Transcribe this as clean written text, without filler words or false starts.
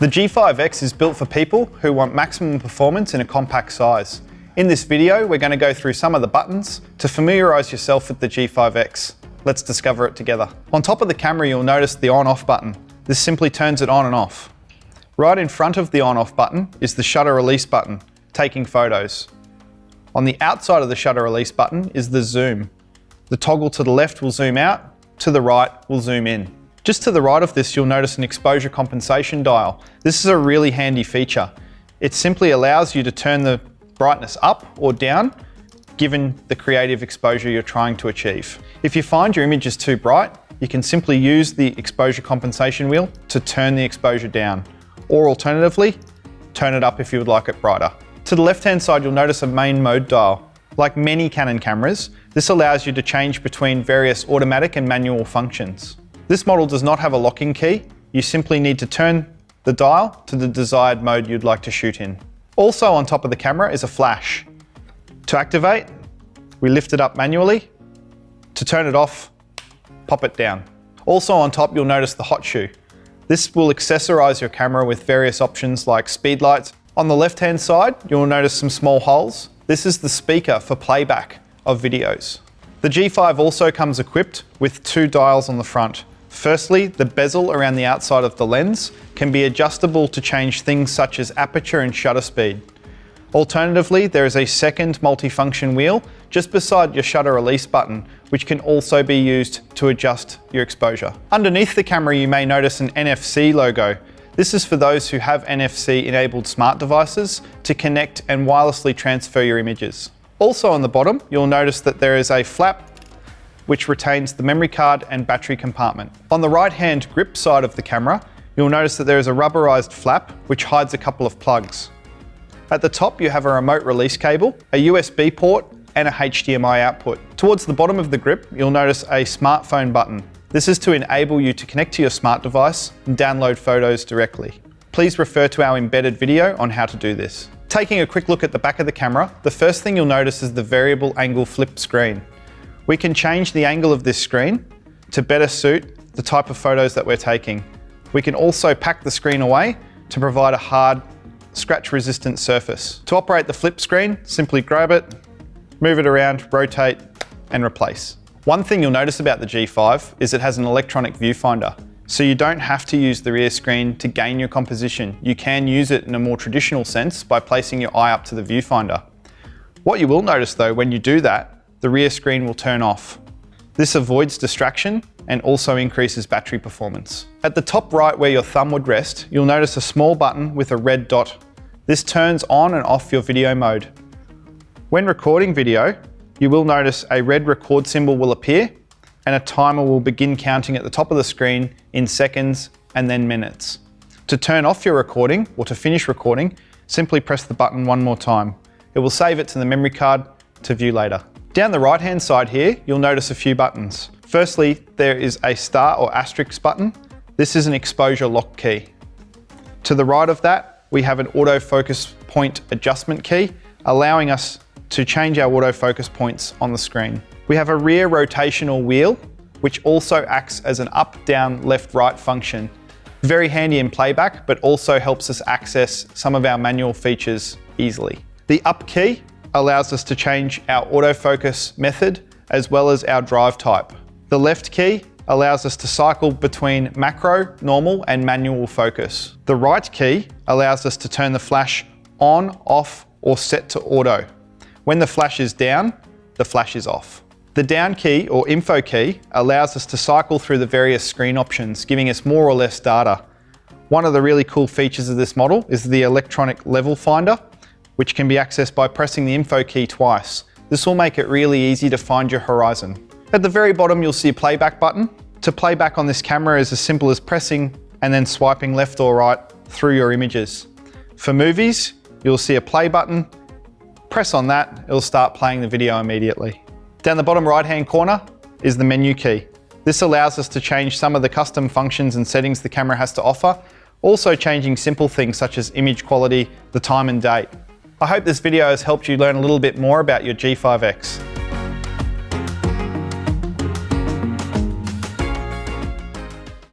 The G5X is built for people who want maximum performance in a compact size. In this video, we're going to go through some of the buttons to familiarise yourself with the G5X. Let's discover it together. On top of the camera, you'll notice the on-off button. This simply turns it on and off. Right in front of the on-off button is the shutter release button, taking photos. On the outside of the shutter release button is the zoom. The toggle to the left will zoom out, to the right will zoom in. Just to the right of this, you'll notice an exposure compensation dial. This is a really handy feature. It simply allows you to turn the brightness up or down, given the creative exposure you're trying to achieve. If you find your image is too bright, you can simply use the exposure compensation wheel to turn the exposure down, or alternatively, turn it up if you would like it brighter. To the left-hand side, you'll notice a main mode dial. Like many Canon cameras, this allows you to change between various automatic and manual functions. This model does not have a locking key. You simply need to turn the dial to the desired mode you'd like to shoot in. Also on top of the camera is a flash. To activate, we lift it up manually. To turn it off, pop it down. Also on top, you'll notice the hot shoe. This will accessorize your camera with various options like speed lights. On the left-hand side, you'll notice some small holes. This is the speaker for playback of videos. The G5 also comes equipped with two dials on the front. Firstly, the bezel around the outside of the lens can be adjustable to change things such as aperture and shutter speed. Alternatively, there is a second multifunction wheel just beside your shutter release button, which can also be used to adjust your exposure. Underneath the camera, you may notice an NFC logo. This is for those who have NFC-enabled smart devices to connect and wirelessly transfer your images. Also on the bottom, you'll notice that there is a flap which retains the memory card and battery compartment. On the right-hand grip side of the camera, you'll notice that there is a rubberized flap which hides a couple of plugs. At the top, you have a remote release cable, a USB port, and a HDMI output. Towards the bottom of the grip, you'll notice a smartphone button. This is to enable you to connect to your smart device and download photos directly. Please refer to our embedded video on how to do this. Taking a quick look at the back of the camera, the first thing you'll notice is the variable angle flip screen. We can change the angle of this screen to better suit the type of photos that we're taking. We can also pack the screen away to provide a hard, scratch-resistant surface. To operate the flip screen, simply grab it, move it around, rotate, and replace. One thing you'll notice about the G5 is it has an electronic viewfinder, so you don't have to use the rear screen to gain your composition. You can use it in a more traditional sense by placing your eye up to the viewfinder. What you will notice though, when you do that, the rear screen will turn off. This avoids distraction and also increases battery performance. At the top right where your thumb would rest, you'll notice a small button with a red dot. This turns on and off your video mode. When recording video, you will notice a red record symbol will appear and a timer will begin counting at the top of the screen in seconds and then minutes. To turn off your recording or to finish recording, simply press the button one more time. It will save it to the memory card to view later. Down the right-hand side here, you'll notice a few buttons. Firstly, there is a star or asterisk button. This is an exposure lock key. To the right of that, we have an autofocus point adjustment key, allowing us to change our autofocus points on the screen. We have a rear rotational wheel, which also acts as an up, down, left, right function. Very handy in playback, but also helps us access some of our manual features easily. The up key allows us to change our autofocus method as well as our drive type. The left key allows us to cycle between macro, normal, and manual focus. The right key allows us to turn the flash on, off, or set to auto. When the flash is down, the flash is off. The down key or info key allows us to cycle through the various screen options, giving us more or less data. One of the really cool features of this model is the electronic level finder, which can be accessed by pressing the info key twice. This will make it really easy to find your horizon. At the very bottom, you'll see a playback button. To play back on this camera is as simple as pressing and then swiping left or right through your images. For movies, you'll see a play button. Press on that, it'll start playing the video immediately. Down the bottom right-hand corner is the menu key. This allows us to change some of the custom functions and settings the camera has to offer, also changing simple things such as image quality, the time and date. I hope this video has helped you learn a little bit more about your G5X.